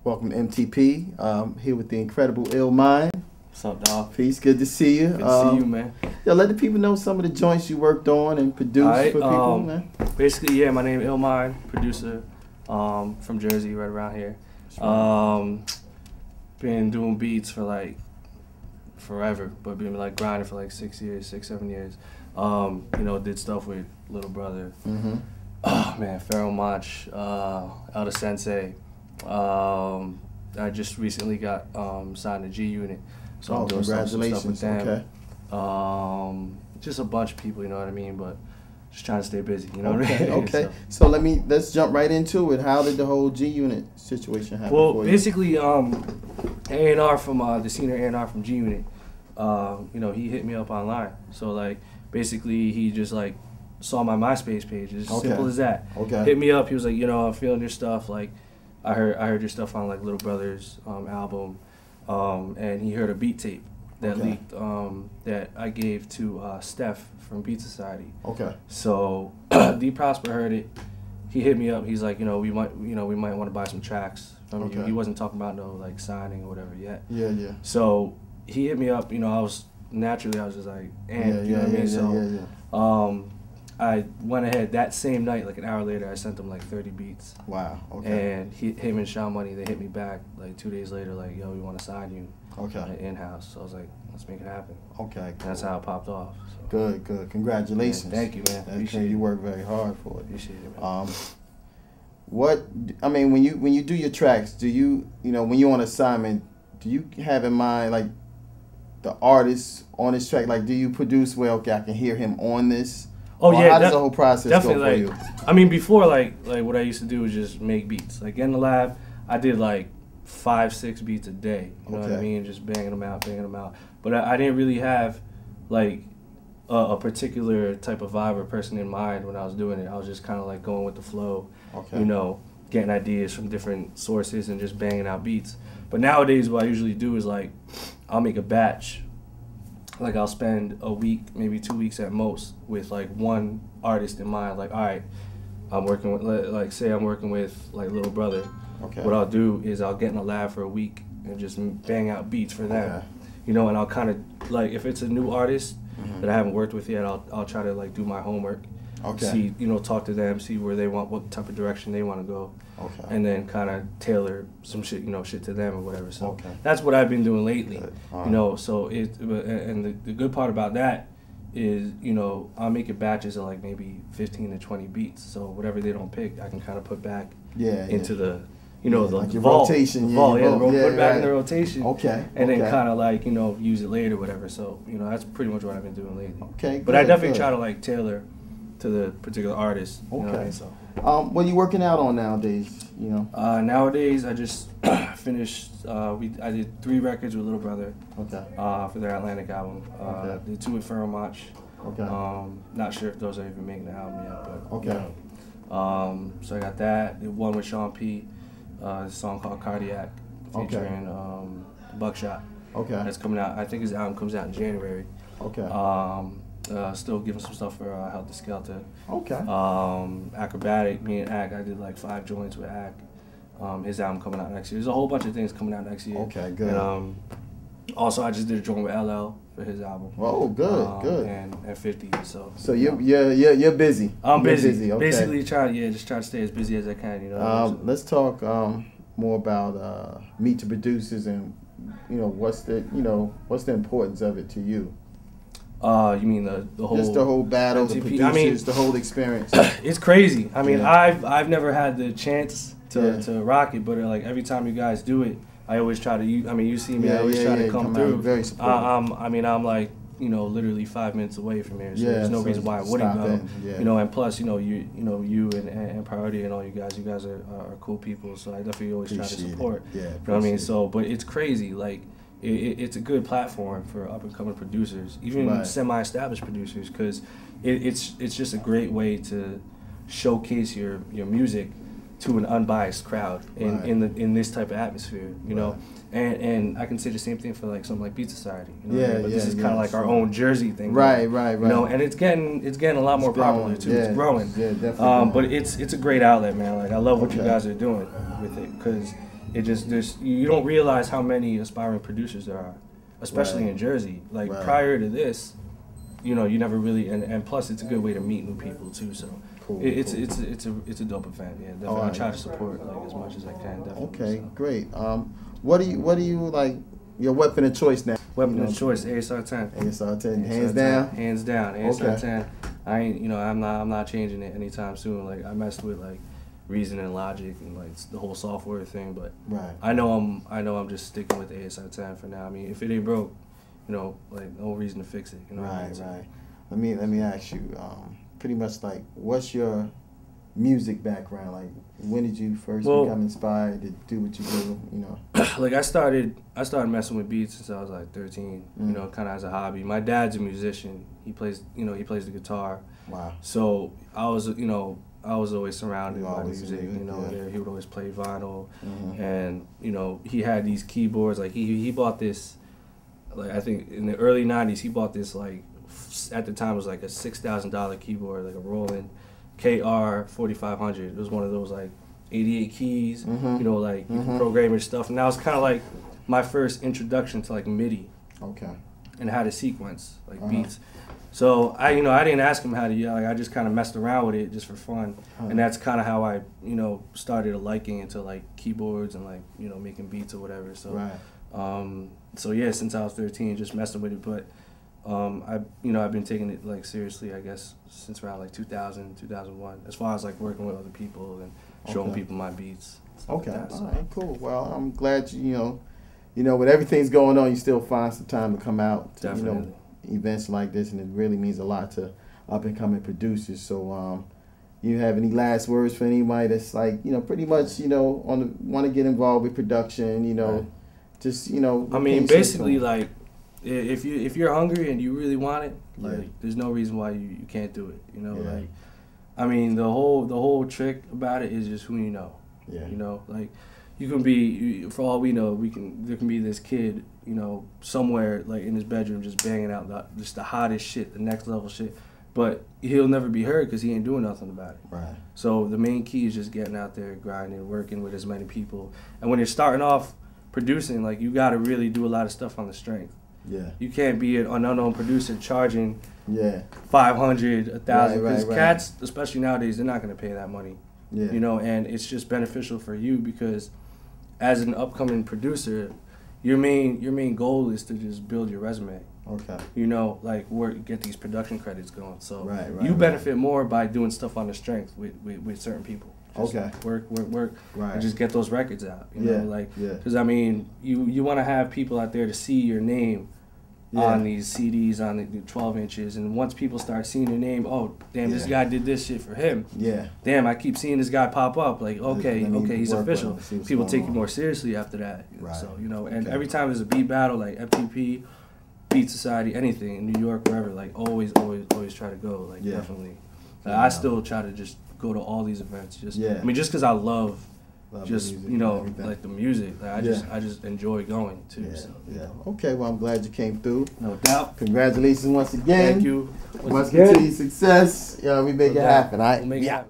Welcome to MTP. Here with the incredible illmind. What's up, dog? Peace. Good to see you. Good to see you, man. Yeah, let the people know some of the joints you worked on and produced for people, man. Basically, yeah, my name is illmind, producer, from Jersey, right around here. Been doing beats for like forever, but been like grinding for like 6 years, 7 years. You know, did stuff with Little Brother. Oh man, Pharaoh Mach, Elder Sensei. I just recently got signed to G Unit, so I'm doing some stuff with them. Okay. Just a bunch of people, you know what I mean, but just trying to stay busy, you know what I mean? Okay. So let's jump right into it. How did the whole G Unit situation happen? Well, for you? basically, A&R from the senior A&R from G Unit, you know, he hit me up online. So like, basically, he just like saw my MySpace page. It's as simple as that. Okay. Hit me up. He was like, you know, I'm feeling your stuff. Like, I heard your stuff on like Little Brother's album, and he heard a beat tape that leaked that I gave to Steph from Beat Society. Okay. So D Prosper heard it. He hit me up. He's like, you know, we might want to buy some tracks from you. He wasn't talking about no like signing or whatever yet. Yeah. So he hit me up. You know, I was just like, you know what I mean? So I went ahead that same night, like an hour later, I sent him like 30 beats. Wow. Okay. And him and Sean Money, they hit me back like 2 days later, like, yo, we want to sign you. Okay. In-house. So I was like, let's make it happen. Okay. Cool. That's how it popped off. So. Good. Congratulations. Yeah, thank you, man. Appreciate it. You worked very hard for it. Appreciate it, man. When you do your tracks, do you know, when you're on assignment, do you have in mind like the artist on this track? Like, do you produce, well, okay, I can hear him on this? Oh yeah, how does the whole process go for like, you? I mean, before like what I used to do was just make beats. Like in the lab, I did like 5-6 beats a day. You know what I mean? Just banging them out. But I didn't really have like a particular type of vibe or person in mind when I was doing it. I was just kind of like going with the flow. You know, getting ideas from different sources and just banging out beats. But nowadays, what I usually do is like I'll make a batch. Like I'll spend a week, maybe 2 weeks at most, with like one artist in mind. Like, all right, I'm working with, like, say I'm working with like Little Brother. Okay. What I'll do is I'll get in the lab for a week and just bang out beats for them. Okay. You know, and I'll kind of like, if it's a new artist that I haven't worked with yet, I'll try to like do my homework. Okay. See, you know, talk to them, see where they want, what type of direction they want to go. Okay. And then kind of tailor some shit, you know, shit to them or whatever. So that's what I've been doing lately. You know, so the good part about that is, you know, I'll make it batches of like maybe 15 to 20 beats. So whatever they don't pick, I can kind of put back into the, you know, the like vault. Rotation. Put it back in the rotation. Okay. And then kind of like, you know, use it later or whatever. So, you know, that's pretty much what I've been doing lately. Okay. But I definitely try to like tailor to the particular artist. You know what I mean? So. What are you working out on nowadays? You know. Nowadays, I just finished. I did 3 records with Little Brother. Okay. For their Atlantic album. Did 2 with Pharaoh Mach. Okay. Not sure if those are even making the album yet, but okay. You know. So I got that. Did 1 with Sean P. A song called Cardiac, featuring Buckshot. Okay. That's coming out. I think his album comes out in January. Okay. Still giving some stuff for Helter Skelter. Okay. Acrobatic, me and Ak, I did like 5 joints with Ak. His album coming out next year. There's a whole bunch of things coming out next year. Okay, good. And, also, I just did a joint with LL for his album. Oh, good. And 50. So you're busy. I'm busy. Okay. Basically, try to stay as busy as I can. You know. Let's talk more about Meet The Prodcers and what's the importance of it to you. You mean the whole just the whole battle, MTP? The producers, I mean, the whole experience. It's crazy. I mean, I've never had the chance to rock it, but like every time you guys do it, I always try to. You see me. I always try to come through. Very supportive. I'm like, literally 5 minutes away from here, so there's no reason why I wouldn't go. And plus, you and Priority and all you guys are cool people, so I definitely always try to support. You know what I mean? So, but it's crazy, like. It's a good platform for up-and-coming producers, even semi-established producers, because it's just a great way to showcase your music to an unbiased crowd in this type of atmosphere, you know. And I can say the same thing for like something like Beat Society. You know but this is kind of like our own Jersey thing. Right. You know, and it's getting a lot more popular too. It's growing. Yeah, definitely. But it's a great outlet, man. Like I love what you guys are doing with it, because it just you don't realize how many aspiring producers there are, especially in Jersey. Like prior to this, you know, you never really and plus it's a good way to meet new people too. So it's a dope event. Yeah, definitely. I try to support like as much as I can. Definitely. Okay, so. Great. What do you like? Your weapon of choice now? Weapon of choice, ASR 10. ASR 10, hands down. Hands down, ASR 10. I ain't, you know, I'm not changing it anytime soon. Like I messed with like Reason and Logic and like the whole software thing, but I know I'm just sticking with ASR 10 for now. I mean, if it ain't broke, you know, like no reason to fix it. You know. Right. Let me ask you, pretty much like, what's your music background? Like, when did you first become inspired to do what you do? You know, like I started messing with beats since I was like 13. You know, kind of as a hobby. My dad's a musician. He plays the guitar. Wow. So I was always surrounded by music. You know, he would always play vinyl, and you know, he had these keyboards. Like he bought this, like I think in the early '90s, he bought this like at the time it was like a $6,000 keyboard, like a Roland KR 4500. It was one of those like 88 keys, you know, like you can program your stuff, and that was kind of like my first introduction to like MIDI, and how to sequence like beats. So I didn't ask him how to yell. Like, I just kind of messed around with it just for fun, and that's kind of how I started liking into like keyboards and like making beats or whatever. So so yeah, since I was 13, just messing with it, but. I've been taking it like seriously, I guess, since around like 2000, 2001, as far as like working with other people and showing people my beats. Okay, like that, so. All right, cool. Well, I'm glad you with everything's going on, you still find some time to come out to events like this, and it really means a lot to up and coming producers. So, you have any last words for anybody that's like pretty much want to get involved with production? Just I mean, basically like. If you're hungry and you really want it, like there's no reason why you can't do it. Like I mean the whole trick about it is just who you know. Like you can be, for all we know, there can be this kid, somewhere like in his bedroom just banging out just the hottest shit, the next level shit, but he'll never be heard because he ain't doing nothing about it. Right. So the main key is just getting out there, grinding, working with as many people, and when you're starting off producing, like you got to really do a lot of stuff on the strength. Yeah. You can't be an unknown producer charging 500, 1,000, because cats, especially nowadays, they're not going to pay that money. Yeah. And it's just beneficial for you because as an upcoming producer, your main goal is to just build your resume. Okay. Like get these production credits going. So you benefit more by doing stuff on the strength with certain people. Just work, and just get those records out. Because I mean, you want to have people out there to see your name on these CDs, on the 12 inches, and once people start seeing your name, oh damn, this guy did this shit for him. Yeah. Damn, I keep seeing this guy pop up. Like okay, he's official. People take you more seriously after that. So and every time there's a beat battle like MTP, Beat Society, anything in New York, wherever, like always try to go. Like definitely, I still try to just go to all these events. Just I mean, just because I love just like the music. Like, I just enjoy going too. Yeah. So, Okay, well I'm glad you came through. No doubt. Congratulations once again. Thank you. Once continued success. We make it happen. All right. We'll make it happen.